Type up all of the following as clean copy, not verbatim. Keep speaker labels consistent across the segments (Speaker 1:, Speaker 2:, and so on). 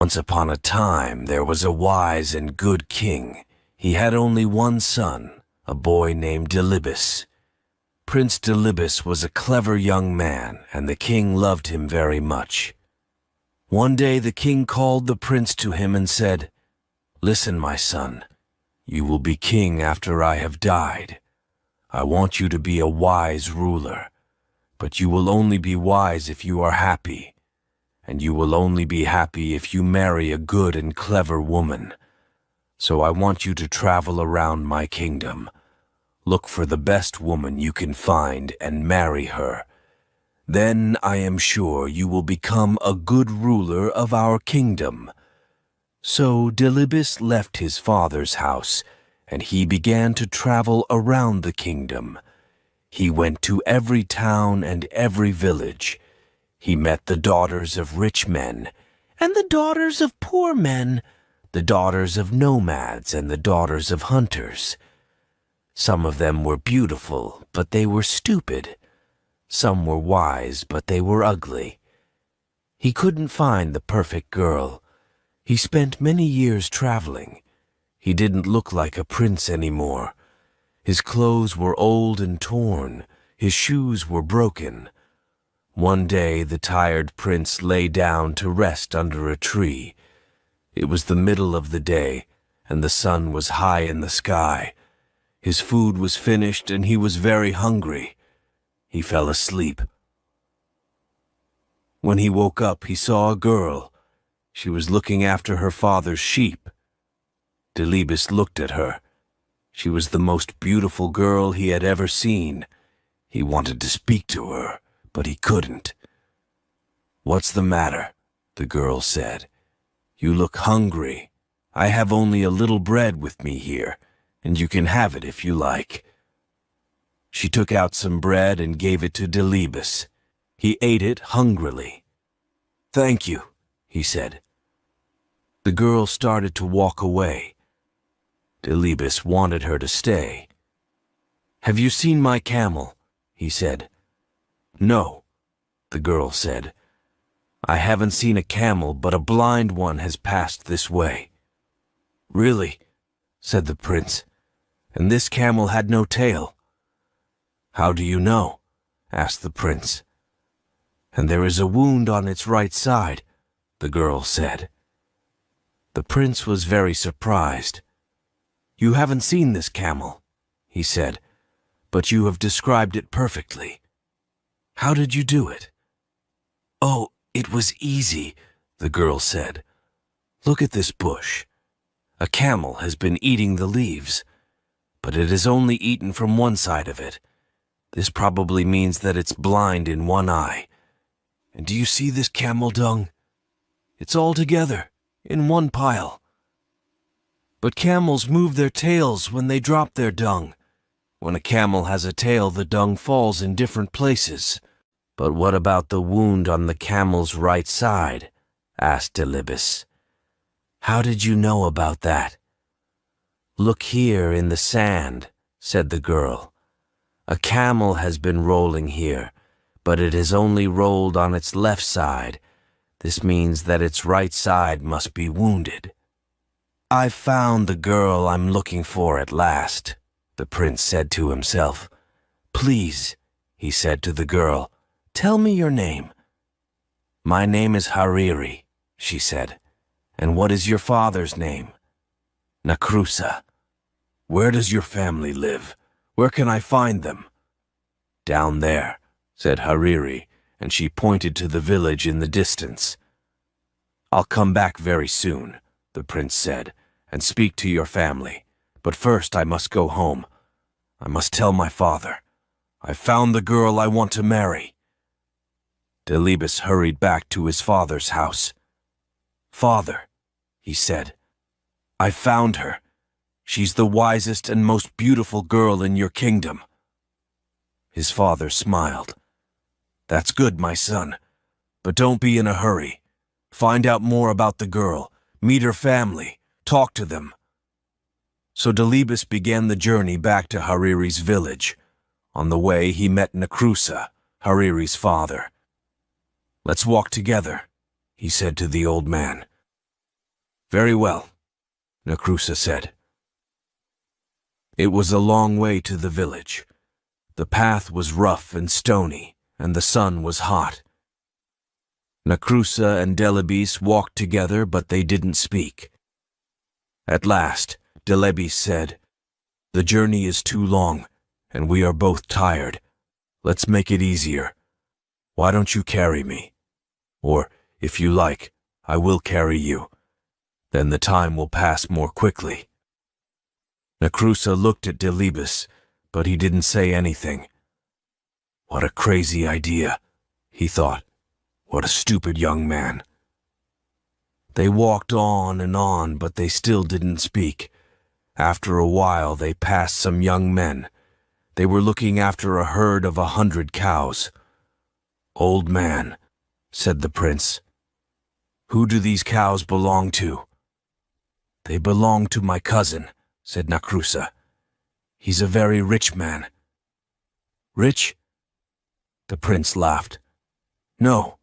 Speaker 1: Once upon a time, there was a wise and good king. He had only one son, a boy named Delibes. Prince Delibes was a clever young man, and the king loved him very much. One day the king called the prince to him and said, "Listen, my son, you will be king after I have died. I want you to be a wise ruler, but you will only be wise if you are happy, and you will only be happy if you marry a good and clever woman. So I want you to travel around my kingdom. Look for the best woman you can find and marry her. Then I am sure you will become a good ruler of our kingdom." So Delibes left his father's house, and he began to travel around the kingdom. He went to every town and every village. He met the daughters of rich men, and the daughters of poor men, the daughters of nomads and the daughters of hunters. Some of them were beautiful, but they were stupid. Some were wise, but they were ugly. He couldn't find the perfect girl. He spent many years traveling. He didn't look like a prince anymore. His clothes were old and torn. His shoes were broken. One day the tired prince lay down to rest under a tree. It was the middle of the day, and the sun was high in the sky. His food was finished, and he was very hungry. He fell asleep. When he woke up, he saw a girl. She was looking after her father's sheep. Delibes looked at her. She was the most beautiful girl he had ever seen. He wanted to speak to her, but he couldn't. "What's the matter?" the girl said. "You look hungry. I have only a little bread with me here, and you can have it if you like." She took out some bread and gave it to Delibes. He ate it hungrily. "Thank you," he said. The girl started to walk away. Delibes wanted her to stay. "Have you seen my camel?" he said. "No," the girl said. "I haven't seen a camel, but a blind one has passed this way." "Really?" said the prince. "And this camel had no tail." "How do you know?" asked the prince. "And there is a wound on its right side," the girl said. The prince was very surprised. "You haven't seen this camel," he said, "but you have described it perfectly. How did you do it?" "Oh, it was easy," the girl said. "Look at this bush. A camel has been eating the leaves, but it has only eaten from one side of it. This probably means that it's blind in one eye. And do you see this camel dung? It's all together, in one pile. But camels move their tails when they drop their dung. When a camel has a tail, the dung falls in different places." "But what about the wound on the camel's right side?" asked Delibes. "How did you know about that?" "Look here in the sand," said the girl. "A camel has been rolling here, but it has only rolled on its left side. This means that its right side must be wounded." "I've found the girl I'm looking for at last," the prince said to himself. "Please," he said to the girl, "tell me your name." "My name is Hariri," she said. "And what is your father's name?" "Nakrusa." "Where does your family live? Where can I find them?" "Down there," said Hariri, and she pointed to the village in the distance. "I'll come back very soon," the prince said, "and speak to your family. But first I must go home. I must tell my father. I found the girl I want to marry." Delibes hurried back to his father's house. "Father," he said, "I found her. She's the wisest and most beautiful girl in your kingdom." His father smiled. "That's good, my son. But don't be in a hurry. Find out more about the girl. Meet her family. Talk to them." So Delibes began the journey back to Hariri's village. On the way, he met Nakrusa, Hariri's father. "Let's walk together," he said to the old man. Very well, Nacrusa said. It was a long way to the village. The path was rough and stony, and the sun was hot. Nacrusa and Delibes walked together, but they didn't speak. At last, Delibes said, "The journey is too long, and we are both tired. Let's make it easier. Why don't you carry me? Or, if you like, I will carry you. Then the time will pass more quickly." Nacrusa looked at Delibes, but he didn't say anything. What a crazy idea, he thought. What a stupid young man. They walked on, but they still didn't speak. After a while, they passed some young men. They were looking after a herd of 100 cows. "Old man," said the prince, "who do these cows belong to?" "They belong to my cousin," said Nacrusa. "He's a very rich man." "Rich?" The prince laughed. "No,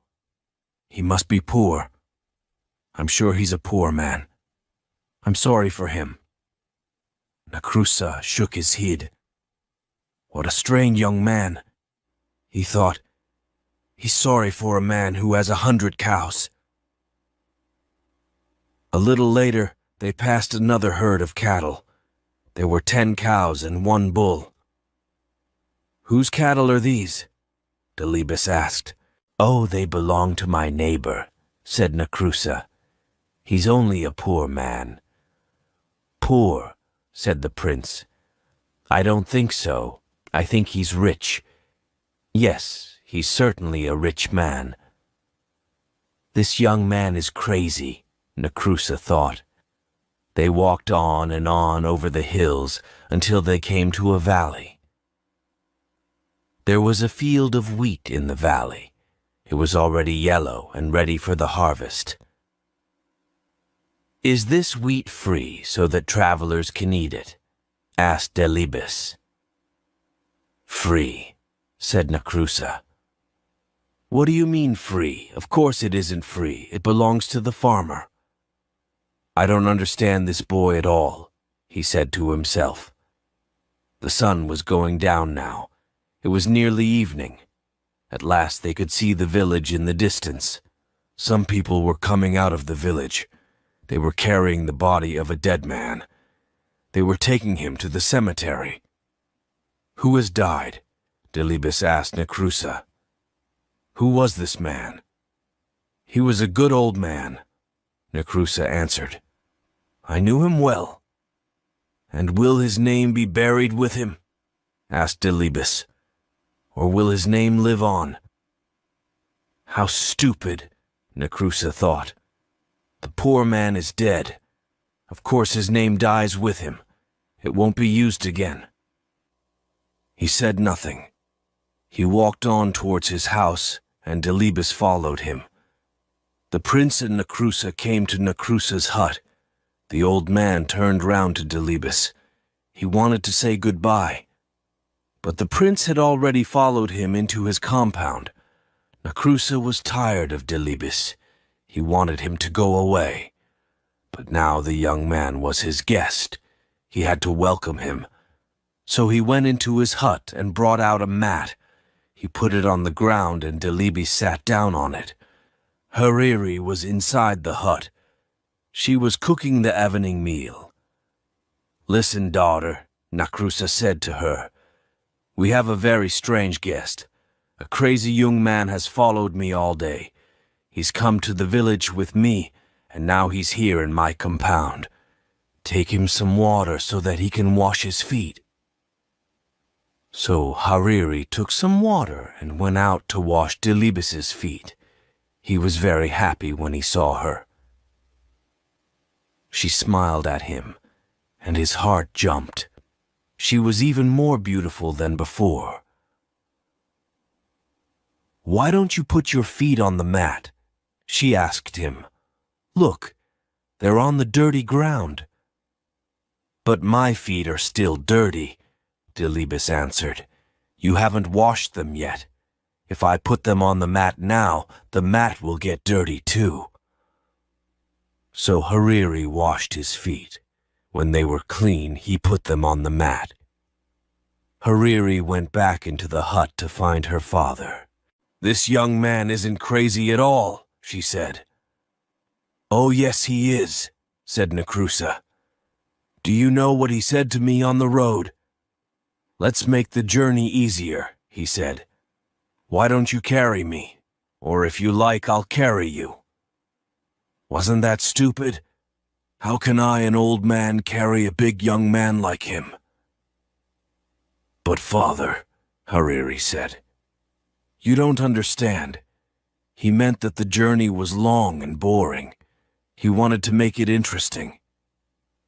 Speaker 1: he must be poor. I'm sure he's a poor man. I'm sorry for him." Nacrusa shook his head. What a strange young man, he thought. He's sorry for a man who has 100 cows. A little later, they passed another herd of cattle. There were 10 cows and 1 bull. "Whose cattle are these?" Delibes asked. "Oh, they belong to my neighbor," said Nacrusa. "He's only a poor man." "Poor," said the prince. "I don't think so. I think he's rich. Yes, he's certainly a rich man." This young man is crazy, Nacrusa thought. They walked on and on over the hills until they came to a valley. There was a field of wheat in the valley. It was already yellow and ready for the harvest. "Is this wheat free so that travelers can eat it?" asked Delibes. "Free," said Nacrusa. "What do you mean free? Of course it isn't free. It belongs to the farmer." "I don't understand this boy at all," he said to himself. The sun was going down now. It was nearly evening. At last they could see the village in the distance. Some people were coming out of the village. They were carrying the body of a dead man. They were taking him to the cemetery. "Who has died?" Delibes asked Nacrusa. "Who was this man?" "He was a good old man," Nacrusa answered. "I knew him well." "And will his name be buried with him?" asked Delibes. "Or will his name live on?" How stupid, Nacrusa thought. The poor man is dead. Of course his name dies with him. It won't be used again. He said nothing. He walked on towards his house, and Delibes followed him. The prince and Nacrusa came to Nacrusa's hut. The old man turned round to Delibes. He wanted to say goodbye, but the prince had already followed him into his compound. Nacrusa was tired of Delibes. He wanted him to go away. But now the young man was his guest. He had to welcome him. So he went into his hut and brought out a mat. He put it on the ground and Delibes sat down on it. Hariri was inside the hut. She was cooking the evening meal. "Listen, daughter," Nacrusa said to her. "We have a very strange guest. A crazy young man has followed me all day. He's come to the village with me, and now he's here in my compound. Take him some water so that he can wash his feet." So Hariri took some water and went out to wash Delibes's feet. He was very happy when he saw her. She smiled at him, and his heart jumped. She was even more beautiful than before. "Why don't you put your feet on the mat?" she asked him. "Look, they're on the dirty ground." "But my feet are still dirty," Delibes answered. "You haven't washed them yet. If I put them on the mat now, the mat will get dirty too." So Hariri washed his feet. When they were clean, he put them on the mat. Hariri went back into the hut to find her father. "This young man isn't crazy at all," she said. "Oh, yes, he is," said Nakrusa. "Do you know what he said to me on the road? 'Let's make the journey easier,' he said. 'Why don't you carry me? Or if you like, I'll carry you.' Wasn't that stupid? How can I, an old man, carry a big young man like him?" "But father," Hariri said, "you don't understand. He meant that the journey was long and boring. He wanted to make it interesting.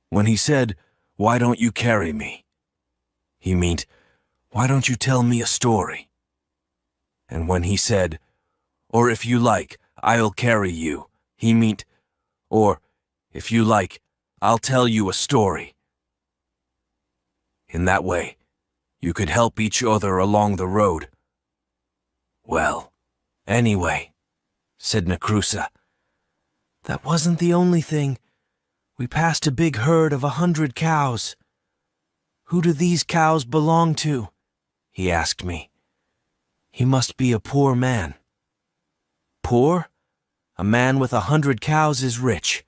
Speaker 1: When he said, 'Why don't you carry me?' he meant, 'Why don't you tell me a story?' And when he said, 'Or if you like, I'll carry you,' he meant, 'Or, if you like, I'll tell you a story.' In that way, you could help each other along the road." "Well, anyway," said Nakrusa, "that wasn't the only thing. We passed a big herd of 100 cows. 'Who do these cows belong to?' he asked me. 'He must be a poor man.' Poor? A man with 100 cows is rich.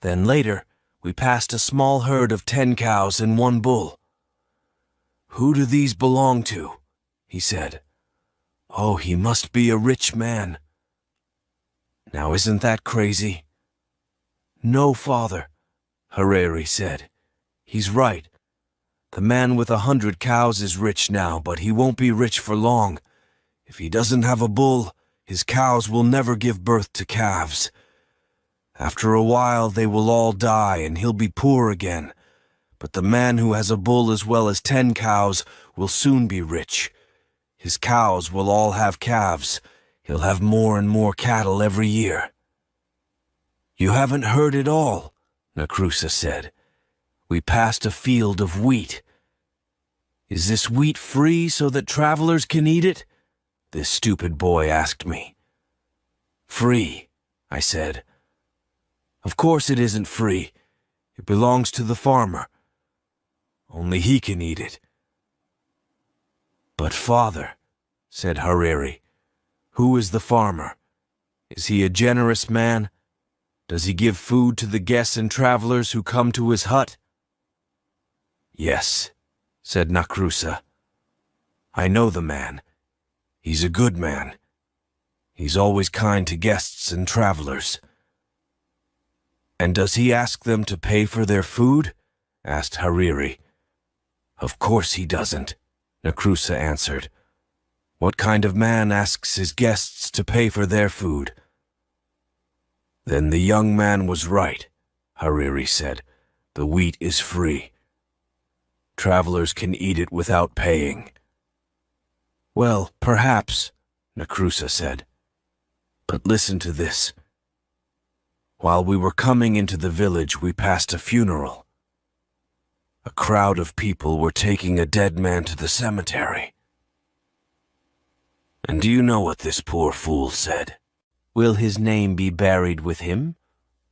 Speaker 1: Then later, we passed a small herd of 10 cows and 1 bull. 'Who do these belong to?' he said. 'Oh, he must be a rich man.' Now isn't that crazy?" "No, father," Hariri said. "He's right. The man with 100 cows is rich now, but he won't be rich for long. If he doesn't have a bull, his cows will never give birth to calves. After a while, they will all die and he'll be poor again. But the man who has a bull as well as 10 cows will soon be rich. His cows will all have calves. He'll have more and more cattle every year." "You haven't heard it all," Nakrusa said. "We passed a field of wheat. Is this wheat free so that travelers can eat it?" this stupid boy asked me. "Free," I said. "Of course it isn't free. It belongs to the farmer. Only he can eat it." "But father," said Hariri, "who is the farmer? Is he a generous man? Does he give food to the guests and travelers who come to his hut?" "Yes," said Nakrusa. "I know the man. He's a good man. He's always kind to guests and travelers." "And does he ask them to pay for their food?" asked Hariri. "Of course he doesn't," Nakrusa answered. "What kind of man asks his guests to pay for their food?" "Then the young man was right," Hariri said. "The wheat is free. Travelers can eat it without paying." "Well, perhaps," Nakrusa said. "But listen to this. While we were coming into the village, we passed a funeral. A crowd of people were taking a dead man to the cemetery. And do you know what this poor fool said? 'Will his name be buried with him,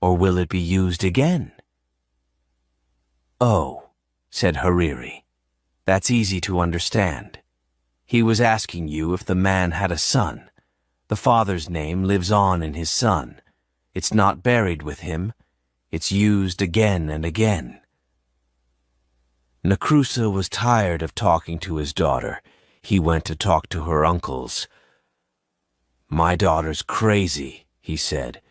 Speaker 1: or will it be used again?'" "Oh," said Hariri, "that's easy to understand. He was asking you if the man had a son. The father's name lives on in his son. It's not buried with him. It's used again and again." Nakrusa was tired of talking to his daughter. He went to talk to her uncles. "My daughter's crazy," he said.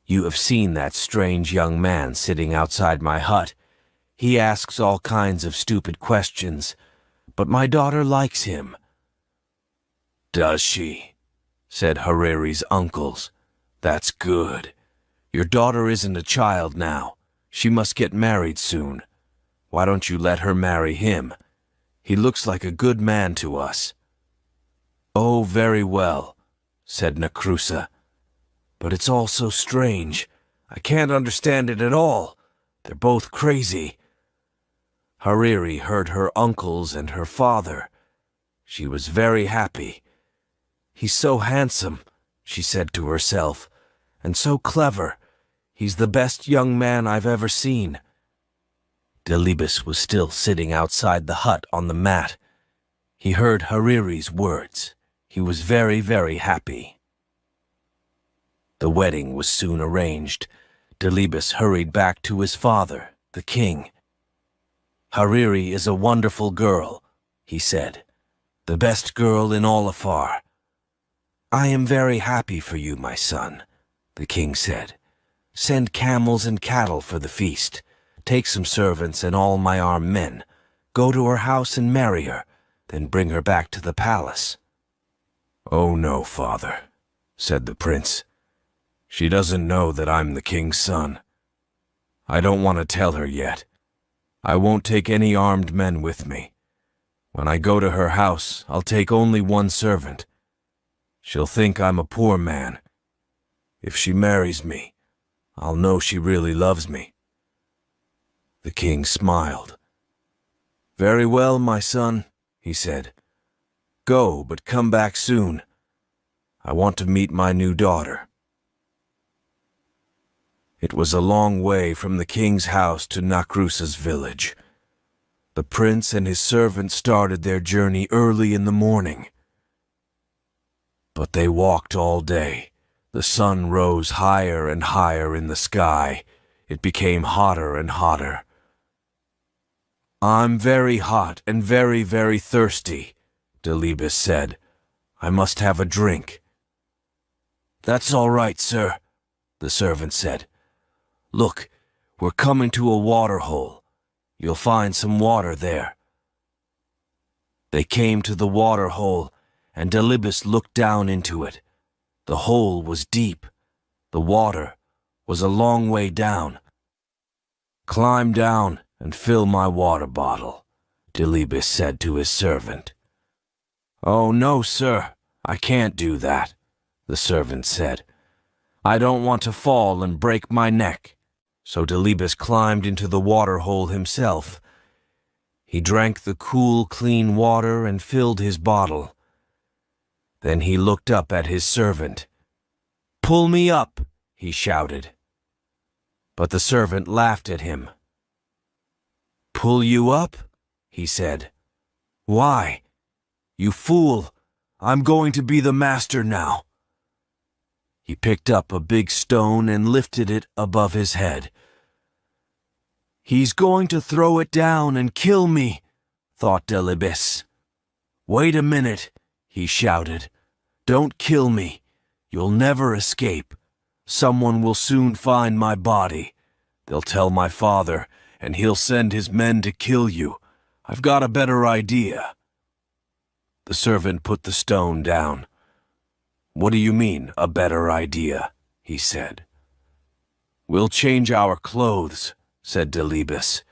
Speaker 1: "You have seen that strange young man sitting outside my hut. He asks all kinds of stupid questions, but my daughter likes him." "Does she?" said Hariri's uncles. "That's good. Your daughter isn't a child now. She must get married soon. Why don't you let her marry him? He looks like a good man to us." "Oh, very well," said Nakrusa. "But it's all so strange. I can't understand it at all. They're both crazy." Hariri heard her uncles and her father. She was very happy. "He's so handsome," she said to herself, "and so clever. He's the best young man I've ever seen." Delibes was still sitting outside the hut on the mat. He heard Hariri's words. He was very, very happy. The wedding was soon arranged. Delibes hurried back to his father, the king. "Hariri is a wonderful girl," he said. "The best girl in all Afar." "I am very happy for you, my son," the king said. "Send camels and cattle for the feast. Take some servants and all my armed men. Go to her house and marry her, then bring her back to the palace." "Oh no, father," said the prince. "She doesn't know that I'm the king's son. I don't want to tell her yet. I won't take any armed men with me. When I go to her house, I'll take only one servant. She'll think I'm a poor man. If she marries me, I'll know she really loves me." The king smiled. "Very well, my son," he said. "Go, but come back soon. I want to meet my new daughter." It was a long way from the king's house to Nakrusa's village. The prince and his servant started their journey early in the morning. But they walked all day. The sun rose higher and higher in the sky. It became hotter and hotter. "I'm very hot and very, very thirsty," Delibes said. "I must have a drink." "That's all right, sir," the servant said. "Look, we're coming to a water hole. You'll find some water there." They came to the water hole, and Delibes looked down into it. The hole was deep. The water was a long way down. "Climb down and fill my water bottle," Delibes said to his servant. "Oh, no, sir, I can't do that," the servant said. "I don't want to fall and break my neck." So Delibes climbed into the water hole himself. He drank the cool, clean water and filled his bottle. Then he looked up at his servant. "Pull me up," he shouted. But the servant laughed at him. "Pull you up?" he said. "Why? You fool, I'm going to be the master now." He picked up a big stone and lifted it above his head. "He's going to throw it down and kill me," thought Delibes. "Wait a minute," he shouted. "Don't kill me. You'll never escape. Someone will soon find my body. They'll tell my father, and he'll send his men to kill you. I've got a better idea." The servant put the stone down. "What do you mean, a better idea?" he said. "We'll change our clothes," said Delibes.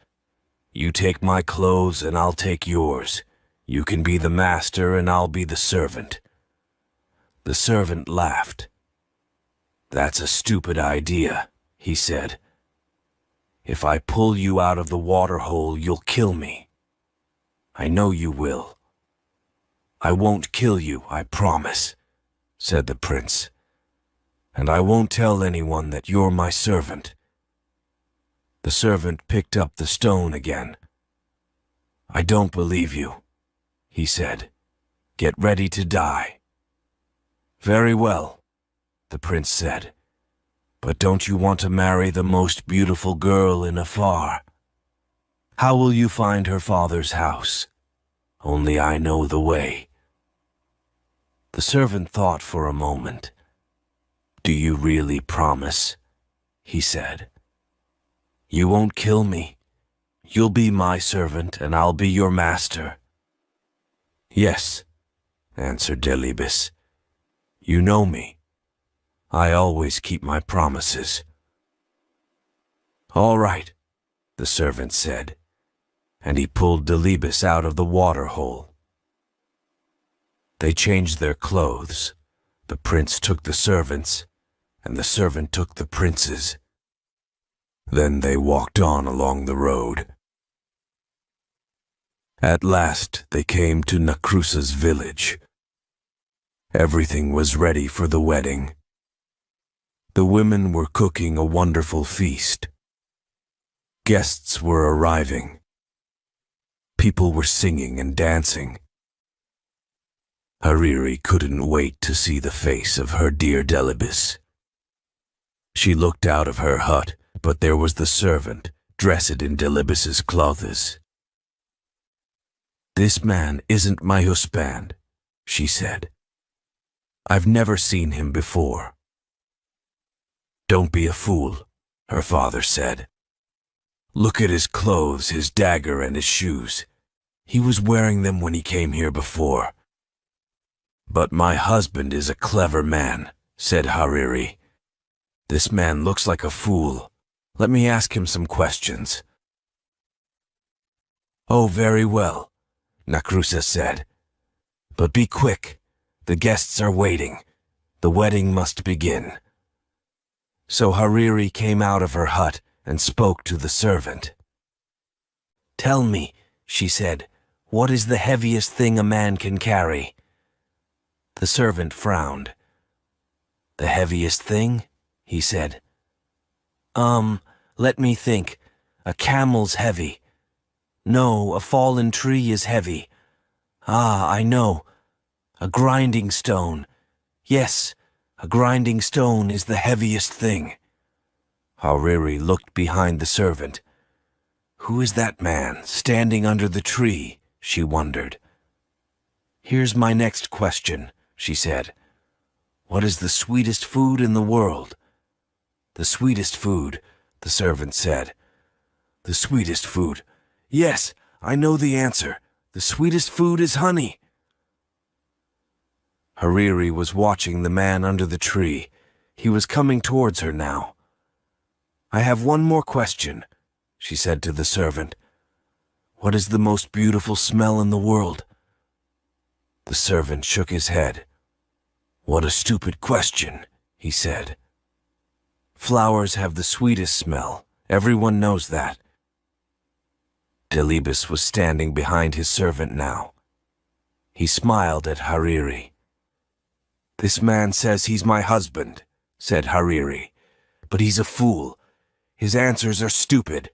Speaker 1: "You take my clothes and I'll take yours. You can be the master and I'll be the servant." The servant laughed. "That's a stupid idea," he said. "If I pull you out of the water hole, you'll kill me. I know you will." "I won't kill you, I promise," said the prince. "And I won't tell anyone that you're my servant." The servant picked up the stone again. "I don't believe you," he said. "Get ready to die." "Very well," the prince said. "But don't you want to marry the most beautiful girl in Afar? How will you find her father's house? Only I know the way." The servant thought for a moment. "Do you really promise?" he said. "You won't kill me. You'll be my servant and I'll be your master." "Yes," answered Delibes. "You know me. I always keep my promises." "All right," the servant said, and he pulled Delibes out of the water hole. They changed their clothes. The prince took the servants, and the servant took the prince's. Then they walked on along the road. At last they came to Nakrusa's village. Everything was ready for the wedding. The women were cooking a wonderful feast. Guests were arriving. People were singing and dancing. Hariri couldn't wait to see the face of her dear Delibes. She looked out of her hut, but there was the servant, dressed in Delibes's clothes. "This man isn't my husband," she said. "I've never seen him before." "Don't be a fool," her father said. "Look at his clothes, his dagger, and his shoes. He was wearing them when he came here before." "But my husband is a clever man," said Hariri. "This man looks like a fool. Let me ask him some questions." "Oh, very well," Nakrusa said. "But be quick. The guests are waiting. The wedding must begin." So Hariri came out of her hut and spoke to the servant. "Tell me," she said, "what is the heaviest thing a man can carry?" The servant frowned. "The heaviest thing?" he said. Let me think. A camel's heavy. No, a fallen tree is heavy. Ah, I know. A grinding stone. Yes, a grinding stone is the heaviest thing." Hariri looked behind the servant. "Who is that man standing under the tree?" she wondered. "Here's my next question," she said. "What is the sweetest food in the world?" "The sweetest food," the servant said. "The sweetest food. Yes, I know the answer. The sweetest food is honey." Hariri was watching the man under the tree. He was coming towards her now. "I have one more question," she said to the servant. "What is the most beautiful smell in the world?" The servant shook his head. "What a stupid question," he said. "Flowers have the sweetest smell. Everyone knows that." Delibes was standing behind his servant now. He smiled at Hariri. "This man says he's my husband," said Hariri. "But he's a fool. His answers are stupid."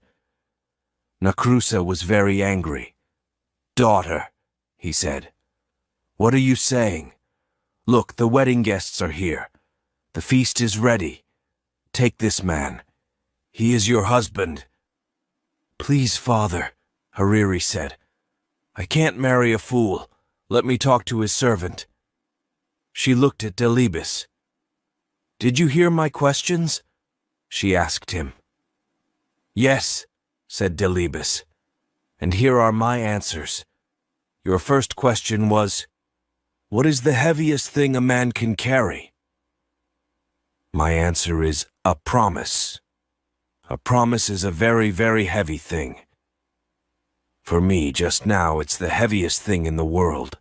Speaker 1: Nakrusa was very angry. "Daughter," he said, "what are you saying? Look, the wedding guests are here. The feast is ready. Take this man. He is your husband." "Please, father," Hariri said. "I can't marry a fool. Let me talk to his servant." She looked at Delibes. "Did you hear my questions?" she asked him. "Yes," said Delibes. "And here are my answers. Your first question was, what is the heaviest thing a man can carry? My answer is a promise. A promise is a very, very heavy thing. For me, just now, it's the heaviest thing in the world."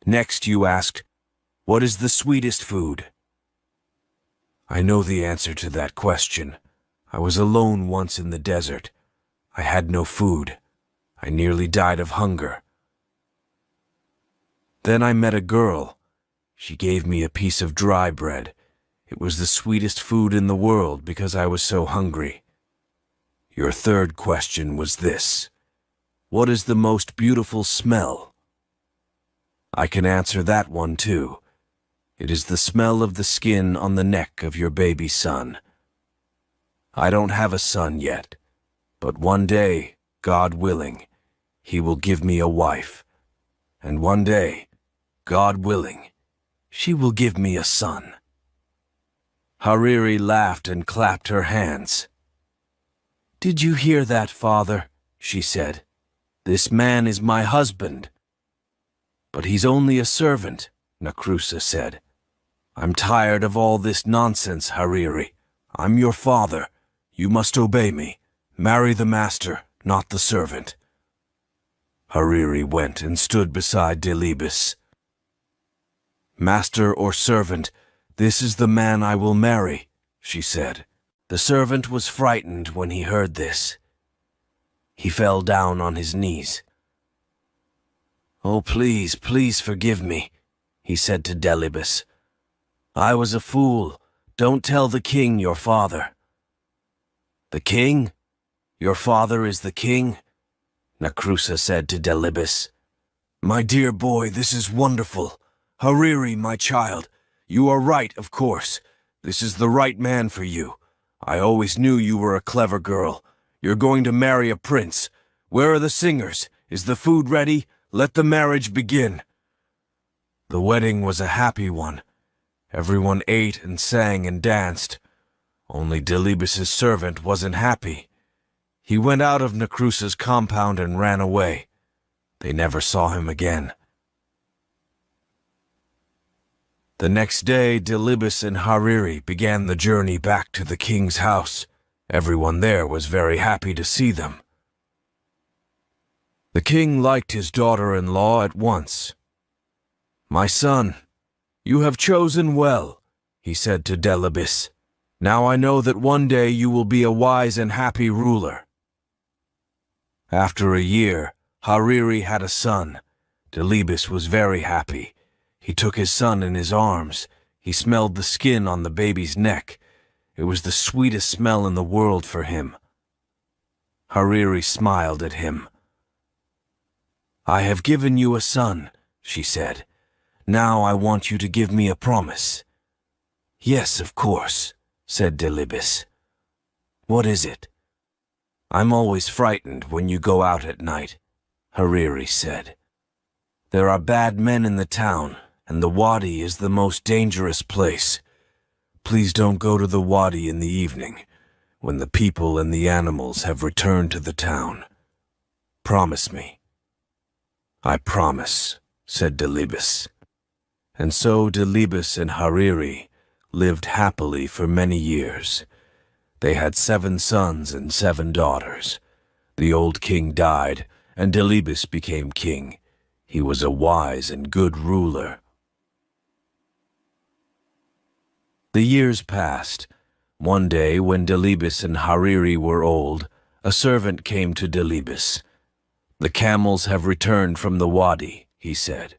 Speaker 1: Next you asked, what is the sweetest food? I know the answer to that question. I was alone once in the desert. I had no food. I nearly died of hunger. Then I met a girl. She gave me a piece of dry bread. It was the sweetest food in the world because I was so hungry. Your third question was this. What is the most beautiful smell? I can answer that one too. It is the smell of the skin on the neck of your baby son. I don't have a son yet, but one day, God willing, he will give me a wife. And one day, God willing, she will give me a son. Hariri laughed and clapped her hands. Did you hear that, father? She said. This man is my husband. But he's only a servant, Nakrusa said. I'm tired of all this nonsense, Hariri. I'm your father. You must obey me. Marry the master, not the servant. Hariri went and stood beside Delibes. Master or servant, this is the man I will marry, she said. The servant was frightened when he heard this. He fell down on his knees. Oh, please, please forgive me, he said to Delibes. I was a fool. Don't tell the king your father." "The king? Your father is the king?" Nacrusa said to Delibes. "My dear boy, this is wonderful. Hariri, my child, you are right, of course. This is the right man for you. I always knew you were a clever girl. You're going to marry a prince. Where are the singers? Is the food ready? Let the marriage begin." The wedding was a happy one. Everyone ate and sang and danced. Only Delibes' servant wasn't happy. He went out of Nacrusa's compound and ran away. They never saw him again. The next day, Delibes and Hariri began the journey back to the king's house. Everyone there was very happy to see them. The king liked his daughter-in-law at once. "My son, you have chosen well," he said to Delibes. "Now I know that one day you will be a wise and happy ruler." After a year, Hariri had a son. Delibes was very happy. He took his son in his arms. He smelled the skin on the baby's neck. It was the sweetest smell in the world for him. Hariri smiled at him. "I have given you a son," she said. "Now I want you to give me a promise." "Yes, of course," said Delibes. "What is it?" "I'm always frightened when you go out at night," Hariri said. "There are bad men in the town, and the wadi is the most dangerous place. Please don't go to the wadi in the evening, when the people and the animals have returned to the town. Promise me." "I promise," said Delibes. And so Delibes and Hariri lived happily for many years. They had 7 sons and 7 daughters. The old king died, and Delibes became king. He was a wise and good ruler. The years passed. One day, when Delibes and Hariri were old, a servant came to Delibes. "The camels have returned from the wadi," he said,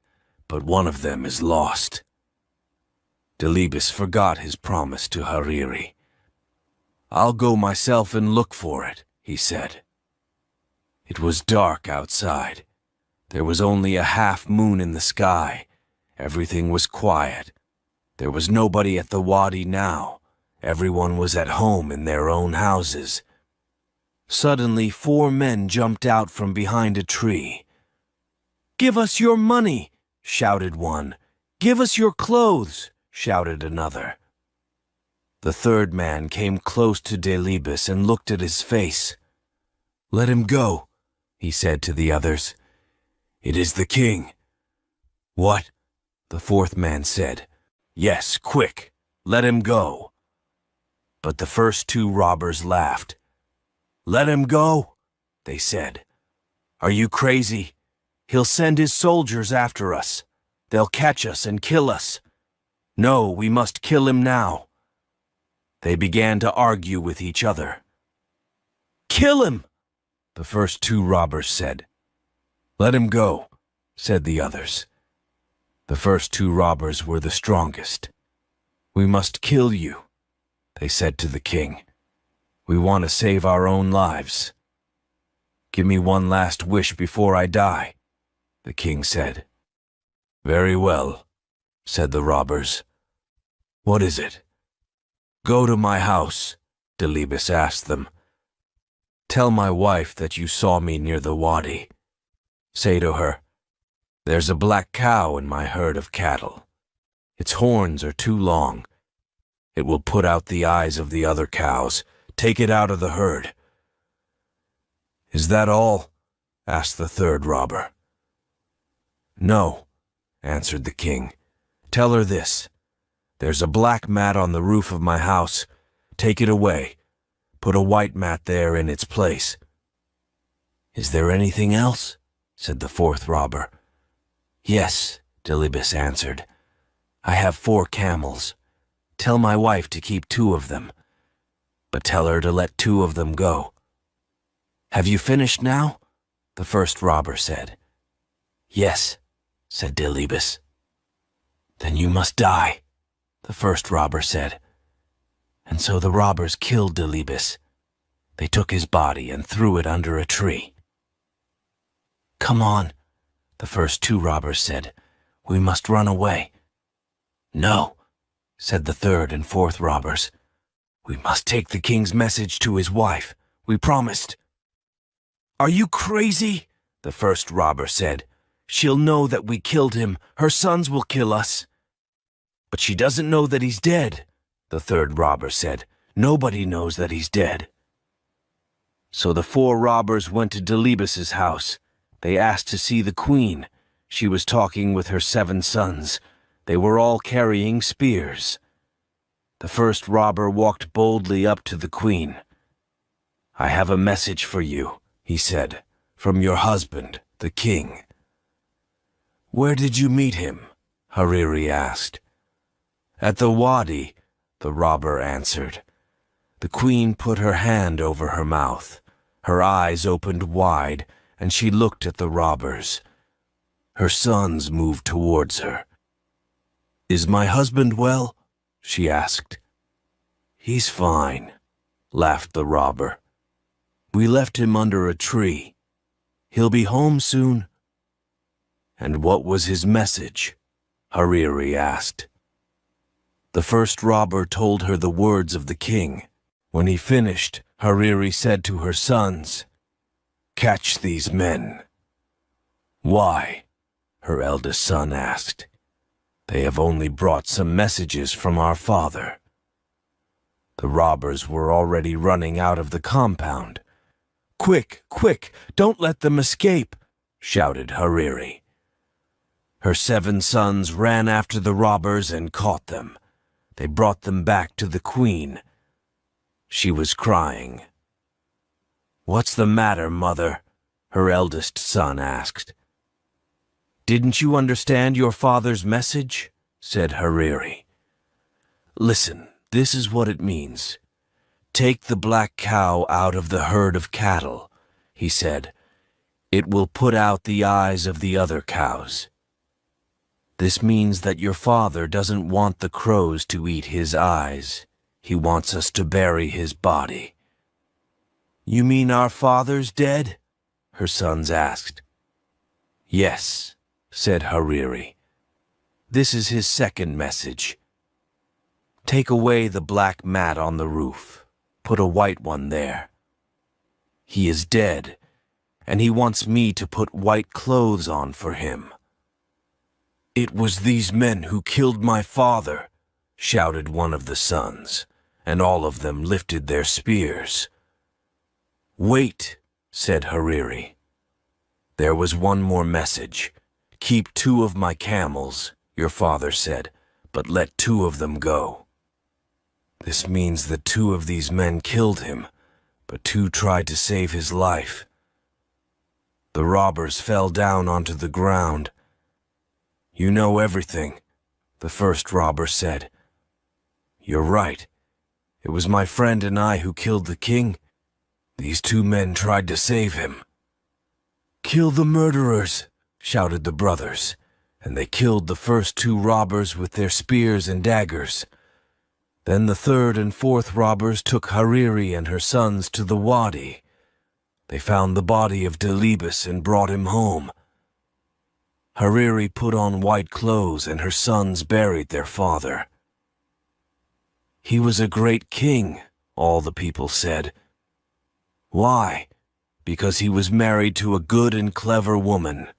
Speaker 1: "but one of them is lost." Delibes forgot his promise to Hariri. "I'll go myself and look for it," he said. It was dark outside. There was only a half moon in the sky. Everything was quiet. There was nobody at the wadi now. Everyone was at home in their own houses. Suddenly, 4 men jumped out from behind a tree. "Give us your money!" shouted one. "Give us your clothes!" shouted another. The third man came close to Delibes and looked at his face. "Let him go," he said to the others. "It is the king." "What?" the fourth man said. "Yes, quick, let him go." But the first 2 robbers laughed. "Let him go," they said. "Are you crazy? He'll send his soldiers after us. They'll catch us and kill us. No, we must kill him now." They began to argue with each other. "Kill him," the first 2 robbers said. "Let him go," said the others. The first 2 robbers were the strongest. "We must kill you," they said to the king. "We want to save our own lives." "Give me one last wish before I die," the king said. "Very well," said the robbers. "What is it?" "Go to my house," Delibes asked them. "Tell my wife that you saw me near the wadi. Say to her, 'There's a black cow in my herd of cattle. Its horns are too long. It will put out the eyes of the other cows. Take it out of the herd.'" "Is that all?" asked the third robber. "No," answered the king. "Tell her this. There's a black mat on the roof of my house. Take it away. Put a white mat there in its place." "Is there anything else?" said the fourth robber. "Yes," Delibes answered. "I have 4 camels. Tell my wife to keep 2 of them, but tell her to let 2 of them go." "Have you finished now?" the first robber said. "Yes," said Delibes. "Then you must die," the first robber said. And so the robbers killed Delibes. They took his body and threw it under a tree. "Come on," the first two robbers said. "We must run away." "No," said the third and fourth robbers. "We must take the king's message to his wife. We promised." "Are you crazy?" the first robber said. "She'll know that we killed him. Her sons will kill us." "But she doesn't know that he's dead," the third robber said. "Nobody knows that he's dead." So the four robbers went to Delibes's house. They asked to see the queen. She was talking with her 7 sons. They were all carrying spears. The first robber walked boldly up to the queen. "I have a message for you," he said, "from your husband, the king." "Where did you meet him?" Hariri asked. "At the wadi," the robber answered. The queen put her hand over her mouth. Her eyes opened wide, and she looked at the robbers. Her sons moved towards her. "Is my husband well?" she asked. "He's fine," laughed the robber. "We left him under a tree. He'll be home soon." "And what was his message?" Hariri asked. The first robber told her the words of the king. When he finished, Hariri said to her sons, "Catch these men." "Why?" her eldest son asked. "They have only brought some messages from our father." The robbers were already running out of the compound. "Quick, quick, don't let them escape," shouted Hariri. Her 7 sons ran after the robbers and caught them. They brought them back to the queen. She was crying. "What's the matter, mother?" her eldest son asked. "Didn't you understand your father's message?" said Hariri. "Listen, this is what it means. Take the black cow out of the herd of cattle," he said. "It will put out the eyes of the other cows." This means that your father doesn't want the crows to eat his eyes. He wants us to bury his body. "You mean our father's dead?" her sons asked. "Yes," said Hariri. "This is his second message. Take away the black mat on the roof. Put a white one there. He is dead, and he wants me to put white clothes on for him." "It was these men who killed my father," shouted one of the sons, and all of them lifted their spears. "Wait," said Hariri. "There was one more message. Keep 2 of my camels," your father said, "but let 2 of them go." This means that 2 of these men killed him, but 2 tried to save his life. The robbers fell down onto the ground. "You know everything," the first robber said. "You're right. It was my friend and I who killed the king. These 2 men tried to save him." "Kill the murderers," shouted the brothers, and they killed the first 2 robbers with their spears and daggers. Then the third and fourth robbers took Hariri and her sons to the wadi. They found the body of Delibes and brought him home. Hariri put on white clothes and her sons buried their father. "He was a great king," all the people said. "Why?" "Because he was married to a good and clever woman.